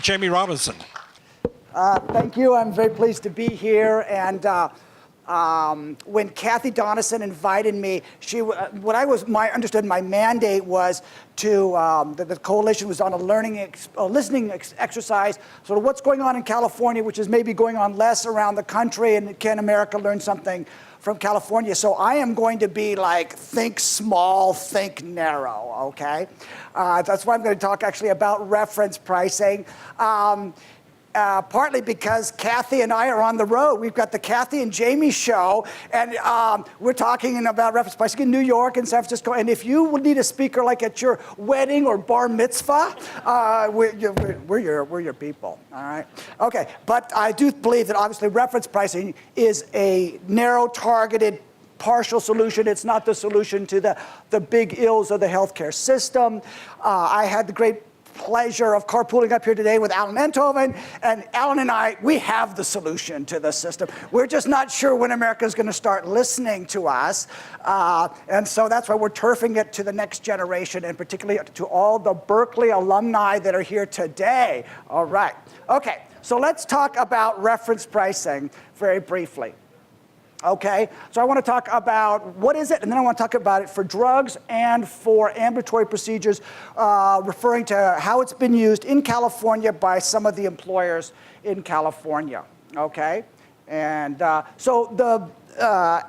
Jamie Robinson. Thank you. I'm very pleased to be here. And when Kathy Donison invited me, understood my mandate was to, the coalition was on a listening exercise, sort of what's going on in California, which is maybe going on less around the country, and can America learn something from California? So I am going to be like, think small, think narrow, okay? That's why I'm going to talk actually about reference pricing. Partly because Kathy and I are on the road. We've got the Kathy and Jamie show, and we're talking about reference pricing in New York and San Francisco. And if you would need a speaker like at your wedding or bar mitzvah, we're your people, all right? Okay, but I do believe that obviously reference pricing is a narrow, targeted, partial solution. It's not the solution to the big ills of the healthcare system. I had the great pleasure of carpooling up here today with Alan Enthoven, and Alan and I, we have the solution to the system. We're just not sure when America's going to start listening to us, and so that's why we're turfing it to the next generation, and particularly to all the Berkeley alumni that are here today. All right. Okay, so let's talk about reference pricing very briefly. Okay, so I want to talk about what is it, and then I want to talk about it for drugs and for ambulatory procedures, referring to how it's been used in California by some of the employers in California. Okay, and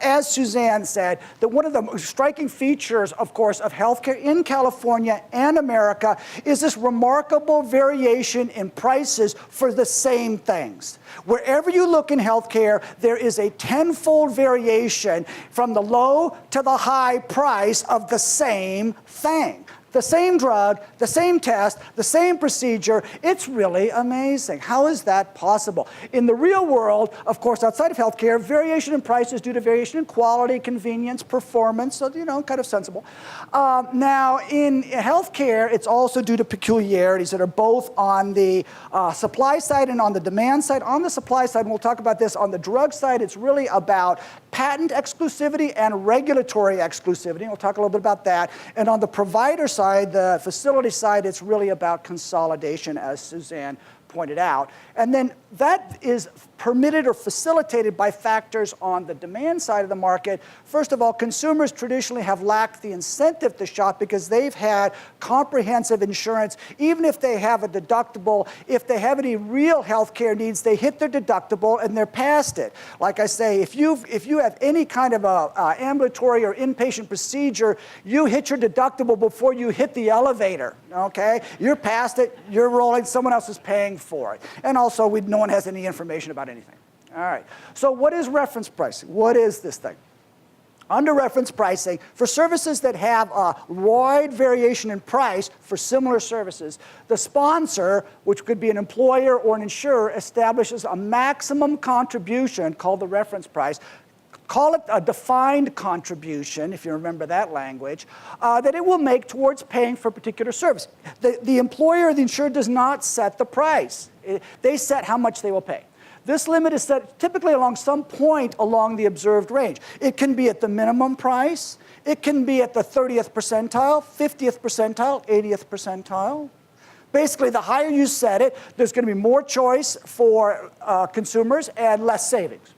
as Suzanne said, that one of the striking features, of course, of healthcare in California and America is this remarkable variation in prices for the same things. Wherever you look in healthcare, there is a tenfold variation from the low to the high price of the same thing. The same drug, the same test, the same procedure. It's really amazing. How is that possible? In the real world, of course, outside of healthcare, variation in price is due to variation in quality, convenience, performance, so, kind of sensible. Now, in healthcare, it's also due to peculiarities that are both on the supply side and on the demand side. On the supply side, and we'll talk about this, on the drug side, it's really about patent exclusivity and regulatory exclusivity, and we'll talk a little bit about that. And on the provider side, the facility side, it's really about consolidation, as Suzanne pointed out. And then that is permitted or facilitated by factors on the demand side of the market. First of all, consumers traditionally have lacked the incentive to shop because they've had comprehensive insurance. Even if they have a deductible, if they have any real health care needs, they hit their deductible and they're past it. Like I say, if you have any kind of a ambulatory or inpatient procedure, you hit your deductible before you hit the elevator, okay? You're past it, you're rolling, someone else is paying for it. And also, no one has any information about anything. All right, so what is reference pricing? What is this thing? Under reference pricing, for services that have a wide variation in price for similar services, the sponsor, which could be an employer or an insurer, establishes a maximum contribution called the reference price. Call it a defined contribution, if you remember that language, that it will make towards paying for a particular service. The employer or the insurer does not set the price. They set how much they will pay. This limit is set typically along some point along the observed range. It can be at the minimum price. It can be at the 30th percentile, 50th percentile, 80th percentile. Basically, the higher you set it, there's going to be more choice for consumers and less savings.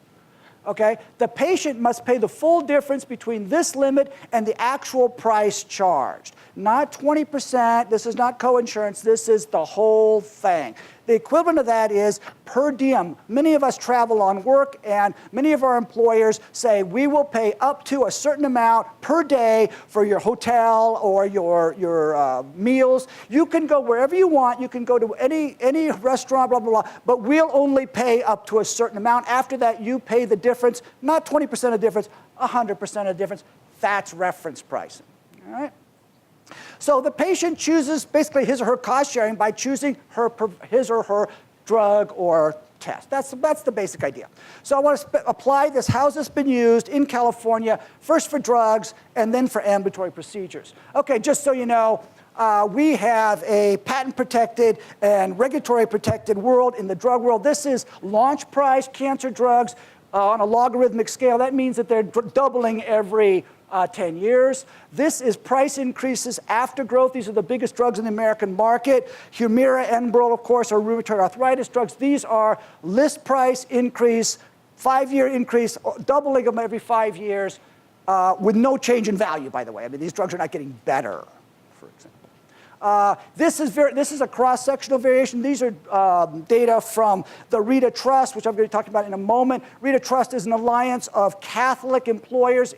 Okay? The patient must pay the full difference between this limit and the actual price charged. Not 20%, this is not co-insurance, this is the whole thing. The equivalent of that is per diem. Many of us travel on work, and many of our employers say, we will pay up to a certain amount per day for your hotel or your meals. You can go wherever you want. You can go to any restaurant, blah, blah, blah, but we'll only pay up to a certain amount. After that, you pay the difference, not 20% of difference, 100% of difference. That's reference pricing, all right? So the patient chooses basically his or her cost sharing by choosing his or her drug or test. That's the basic idea. So I want to apply this. How's this been used in California, first for drugs and then for ambulatory procedures? Okay, just so you know, we have a patent-protected and regulatory-protected world in the drug world. This is launch price cancer drugs on a logarithmic scale. That means that they're doubling every 10 years. This is price increases after growth. These are the biggest drugs in the American market. Humira, Enbrel, of course, are rheumatoid arthritis drugs. These are list price increase, 5-year increase, doubling them every 5 years with no change in value, by the way. I mean, these drugs are not getting better, for example. This is a cross-sectional variation. These are data from the Rita Trust, which I'm going to talk about in a moment. Rita Trust is an alliance of Catholic employers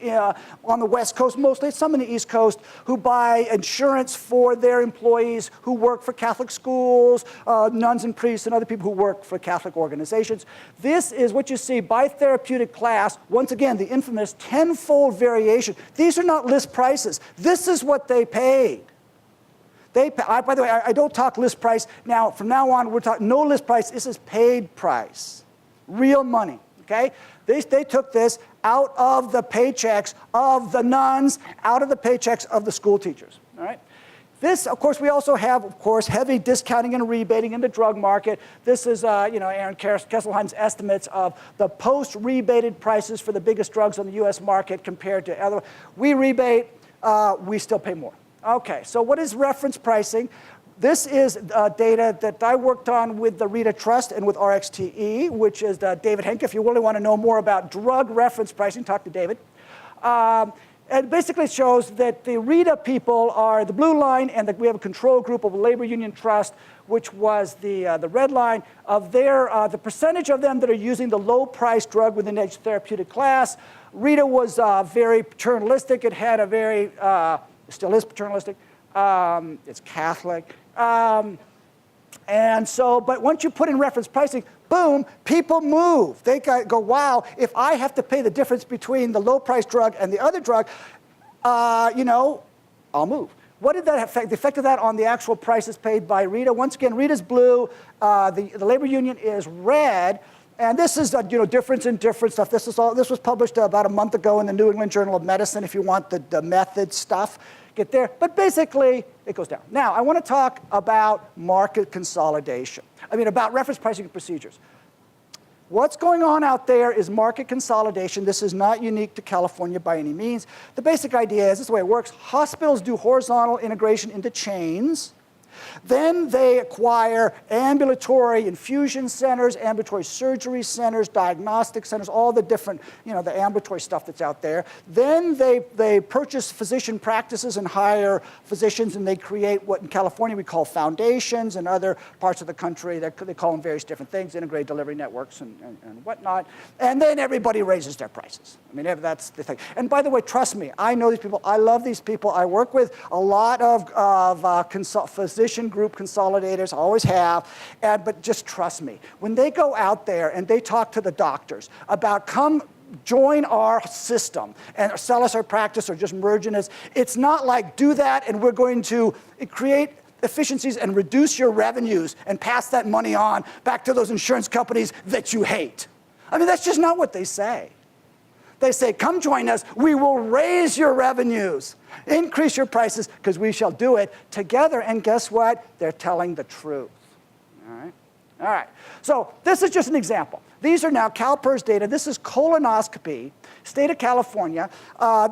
on the West Coast, mostly, some in the East Coast, who buy insurance for their employees who work for Catholic schools, nuns and priests, and other people who work for Catholic organizations. This is what you see by therapeutic class. Once again, the infamous tenfold variation. These are not list prices. This is what they paid. By the way, I don't talk list price. Now, from now on, we're talking no list price. This is paid price, real money, okay? They took this out of the paychecks of the nuns, out of the paychecks of the school teachers, all right? This, of course, we also have, of course, heavy discounting and rebating in the drug market. This is, Aaron Kesselheim's estimates of the post-rebated prices for the biggest drugs on the U.S. market compared to other. We rebate, we still pay more. Okay, so what is reference pricing? This is data that I worked on with the Rita Trust and with RxTE, which is David Henke. If you really want to know more about drug reference pricing, talk to David. And basically it shows that the Rita people are the blue line, and we have a control group of a labor union trust, which was the red line, of the percentage of them that are using the low-price drug within each therapeutic class. Rita was very paternalistic. It had a very... still is paternalistic. It's Catholic. And so, but once you put in reference pricing, boom, people move. They go, wow, if I have to pay the difference between the low-price drug and the other drug, I'll move. What did that affect? The effect of that on the actual prices paid by Rita. Once again, Rita's blue. The labor union is red. And this is, difference in different stuff. This was published about a month ago in the New England Journal of Medicine, if you want the method stuff. Get there. But basically, it goes down. Now, I want to talk about market consolidation. About reference pricing and procedures. What's going on out there is market consolidation. This is not unique to California by any means. The basic idea is, this is the way it works. Hospitals do horizontal integration into chains. Then they acquire ambulatory infusion centers, ambulatory surgery centers, diagnostic centers, all the different, the ambulatory stuff that's out there. Then they purchase physician practices and hire physicians, and they create what in California we call foundations, and other parts of the country they call them various different things, integrated delivery networks and whatnot. And then everybody raises their prices. That's the thing. And by the way, trust me, I know these people. I love these people. I work with a lot of physician group consolidators, always have, but just trust me. When they go out there and they talk to the doctors about come join our system and sell us our practice or just merge in us, it's not like do that and we're going to create efficiencies and reduce your revenues and pass that money on back to those insurance companies that you hate. That's just not what they say. They say, come join us, we will raise your revenues, increase your prices, because we shall do it together. And guess what? They're telling the truth. All right. So this is just an example. These are now CalPERS data. This is colonoscopy, state of California.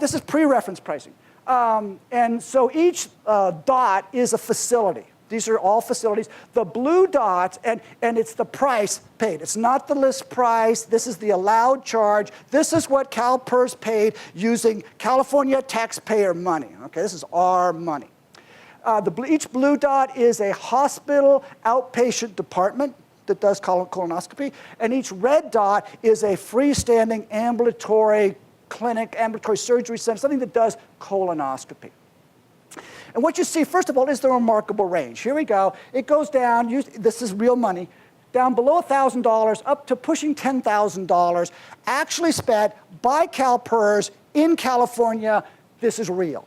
This is pre-reference pricing. And so each dot is a facility. These are all facilities. The blue dots, and it's the price paid. It's not the list price. This is the allowed charge. This is what CalPERS paid using California taxpayer money. Okay, this is our money. Each blue dot is a hospital outpatient department that does colonoscopy, and each red dot is a freestanding ambulatory clinic, ambulatory surgery center, something that does colonoscopy. And what you see, first of all, is the remarkable range. Here we go. It goes down, this is real money, down below $1,000 up to pushing $10,000, actually spent by CalPERS in California. This is real,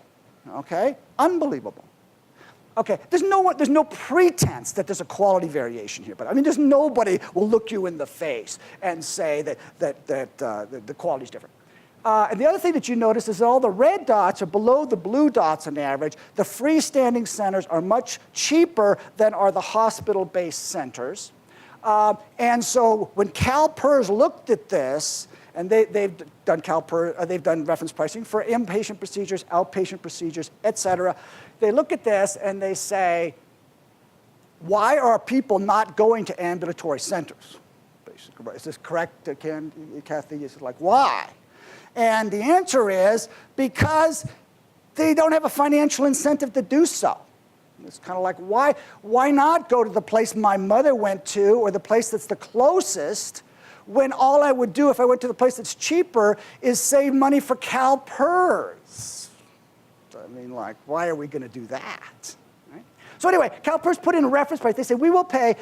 okay? Unbelievable. Okay, there's no pretense that there's a quality variation here, but there's nobody will look you in the face and say that the quality is different. And the other thing that you notice is that all the red dots are below the blue dots on average. The freestanding centers are much cheaper than are the hospital-based centers. And so when CalPERS looked at this and they've done they've done reference pricing for inpatient procedures, outpatient procedures, et cetera. They look at this and they say, why are people not going to ambulatory centers? Basically, is this correct, Kathy? Is it like, why? And the answer is because they don't have a financial incentive to do so. It's kind of like, why not go to the place my mother went to or the place that's the closest when all I would do if I went to the place that's cheaper is save money for CalPERS? I mean, like, why are we going to do that? Right? So anyway, CalPERS put in a reference price. They said, we will pay,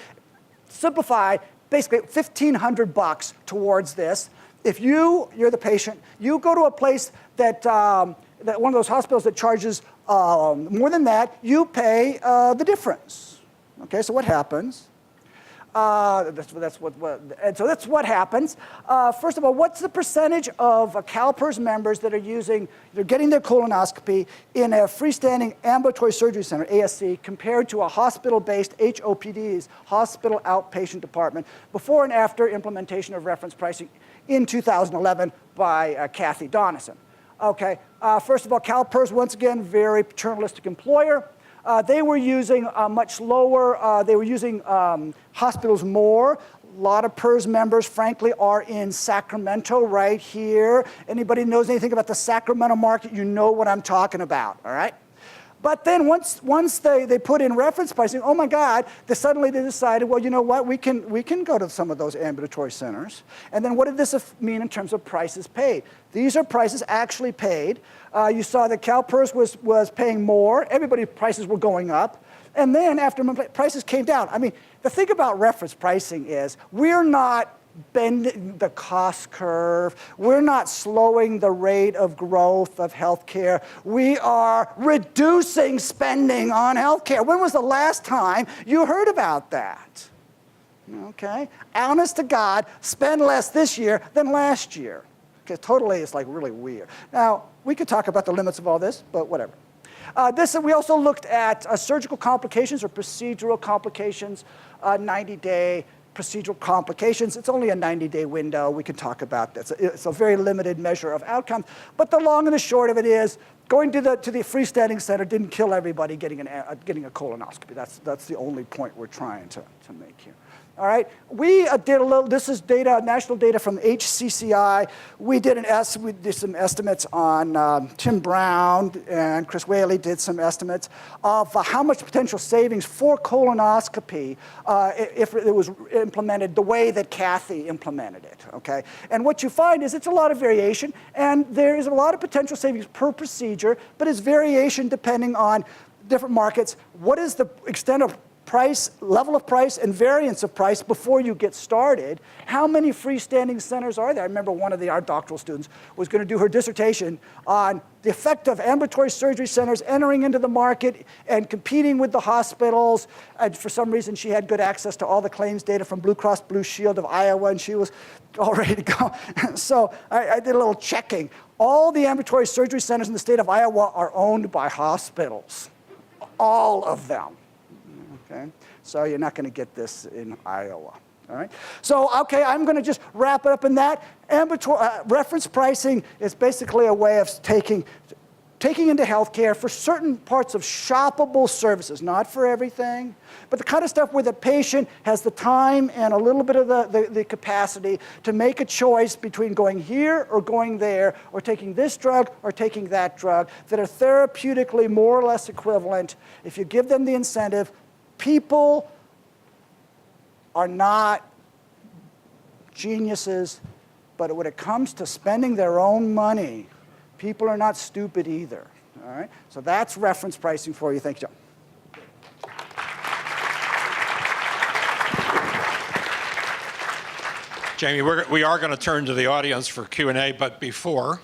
simplified, basically $1,500 towards this. If you're the patient, you go to a place that one of those hospitals that charges more than that, you pay the difference. Okay, so what happens? That's what happens. First of all, what's the percentage of CalPERS members that are they're getting their colonoscopy in a freestanding ambulatory surgery center, ASC, compared to a hospital-based HOPD's, hospital outpatient department, before and after implementation of reference pricing in 2011 by Kathy Donison. Okay, first of all, CalPERS, once again, very paternalistic employer. They were using much lower, they were using hospitals more. A lot of PERS members, frankly, are in Sacramento right here. Anybody knows anything about the Sacramento market, you know what I'm talking about, all right? But then once they put in reference pricing, oh my God, suddenly they decided, well, you know what, we can go to some of those ambulatory centers. And then what did this mean in terms of prices paid? These are prices actually paid. You saw that CalPERS was paying more. Everybody's prices were going up. And then after prices came down, I mean, the thing about reference pricing is we're not bending the cost curve. We're not slowing the rate of growth of healthcare. We are reducing spending on healthcare. When was the last time you heard about that? Okay, honest to God, spend less this year than last year. Okay, totally, it's like really weird. Now, we could talk about the limits of all this, but whatever. We also looked at surgical complications or procedural complications, 90-day procedural complications. It's only a 90-day window. We can talk about this. It's a very limited measure of outcomes. But the long and the short of it is, going to the freestanding center didn't kill everybody getting a colonoscopy. That's the only point we're trying to make here. All right, we did this is data, national data from HCCI. We did some estimates on, Tim Brown and Chris Whaley did some estimates of how much potential savings for colonoscopy if it was implemented the way that Kathy implemented it, okay? And what you find is it's a lot of variation, and there is a lot of potential savings per procedure, but it's variation depending on different markets. What is the extent of price, level of price, and variance of price before you get started? How many freestanding centers are there? I remember one of our doctoral students was going to do her dissertation on the effect of ambulatory surgery centers entering into the market and competing with the hospitals. And for some reason, she had good access to all the claims data from Blue Cross Blue Shield of Iowa, and she was all ready to go. So I did a little checking. All the ambulatory surgery centers in the state of Iowa are owned by hospitals. All of them. Okay, so you're not going to get this in Iowa. All right. So okay, I'm going to just wrap it up in that. Reference pricing is basically a way of taking into healthcare for certain parts of shoppable services, not for everything, but the kind of stuff where the patient has the time and a little bit of the capacity to make a choice between going here or going there, or taking this drug or taking that drug, that are therapeutically more or less equivalent. If you give them the incentive, people are not geniuses, but when it comes to spending their own money, people are not stupid either. All right? So that's reference pricing for you. Thank you, John. Jamie, we are going to turn to the audience for Q&A, but before,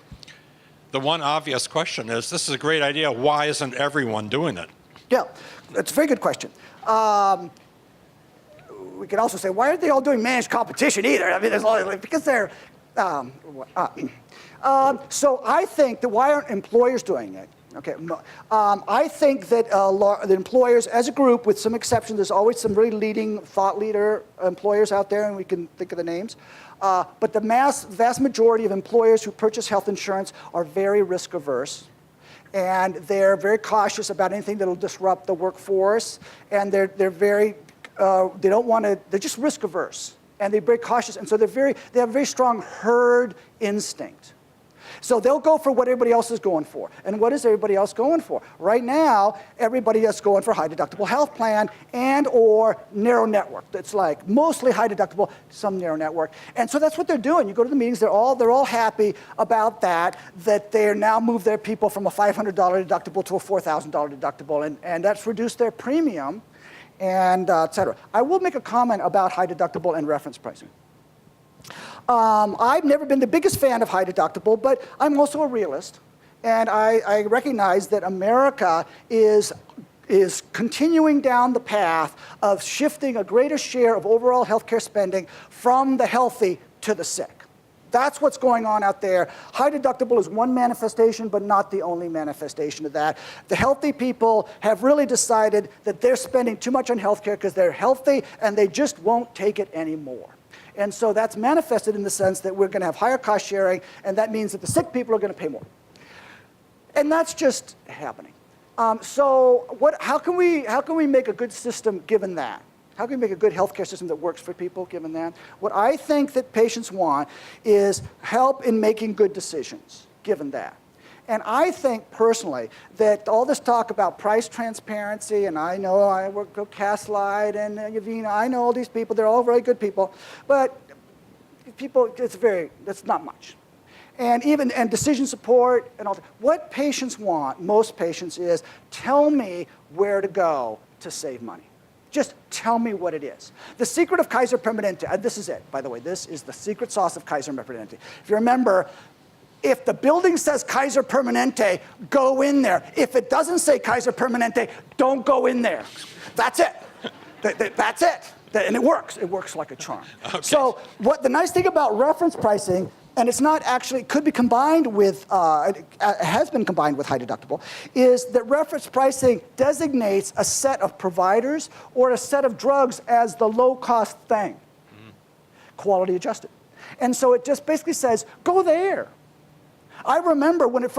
the one obvious question is, this is a great idea. Why isn't everyone doing it? Yeah, that's a very good question. We could also say, why aren't they all doing managed competition either? I mean, because they're, so I think that why aren't employers doing it? Okay. I think that the employers, as a group, with some exceptions, there's always some really leading thought leader employers out there, and we can think of the names. But the vast majority of employers who purchase health insurance are very risk averse. And they're very cautious about anything that'll disrupt the workforce. And they're very, they don't want to, they're just risk averse. And they're very cautious. And so they have a very strong herd instinct. So they'll go for what everybody else is going for. And what is everybody else going for? Right now, everybody is going for high deductible health plan and or narrow network. That's like mostly high deductible, some narrow network. And so that's what they're doing. You go to the meetings, they're all happy about that they're now moved their people from a $500 deductible to a $4,000 deductible, and that's reduced their premium, and et cetera. I will make a comment about high deductible and reference pricing. I've never been the biggest fan of high deductible, but I'm also a realist. And I recognize that America is continuing down the path of shifting a greater share of overall healthcare spending from the healthy to the sick. That's what's going on out there. High deductible is one manifestation, but not the only manifestation of that. The healthy people have really decided that they're spending too much on healthcare because they're healthy and they just won't take it anymore. And so that's manifested in the sense that we're going to have higher cost sharing, and that means that the sick people are going to pay more. And that's just happening. How can we make a good system given that? How can we make a good healthcare system that works for people given that? What I think that patients want is help in making good decisions given that. And I think personally that all this talk about price transparency, and I know I work with Castlight and Yavina, I know all these people, they're all very good people, but people, that's not much. And decision support and all that. What patients want, most patients, is tell me where to go to save money. Just tell me what it is. The secret of Kaiser Permanente, and this is it, by the way, this is the secret sauce of Kaiser Permanente. If you remember, if the building says Kaiser Permanente, go in there. If it doesn't say Kaiser Permanente, don't go in there. That's it. That's it. And it works. It works like a charm. Okay. So the nice thing about reference pricing, and it's not actually, it could be combined with, it has been combined with high deductible, is that reference pricing designates a set of providers or a set of drugs as the low-cost thing, quality adjusted. And so it just basically says, go there. I remember when when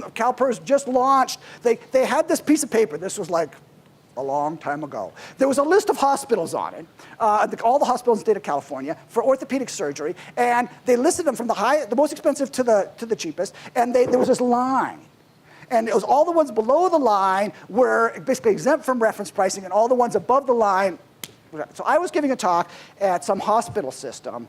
CalPERS just launched, they had this piece of paper. This was like a long time ago. There was a list of hospitals on it, all the hospitals in the state of California for orthopedic surgery, and they listed them from the most expensive to the cheapest, and there was this line. And it was all the ones below the line were basically exempt from reference pricing, and all the ones above the line. So I was giving a talk at some hospital system,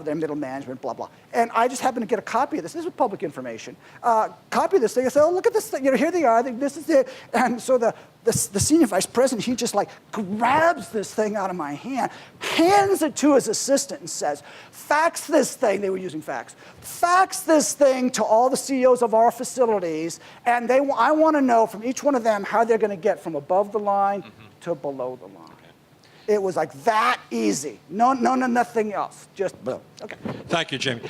their middle management, blah, blah. And I just happened to get a copy of this. This is public information. Copy of this thing. I said, oh, look at this thing. Here they are. This is it. And so the senior vice president, he just like grabs this thing out of my hand, hands it to his assistant and says, fax this thing. They were using fax. Fax this thing to all the CEOs of our facilities. And I want to know from each one of them how they're going to get from above the line to below the line. It was like that easy. No, nothing else. Just boom. Okay. Thank you, Jamie.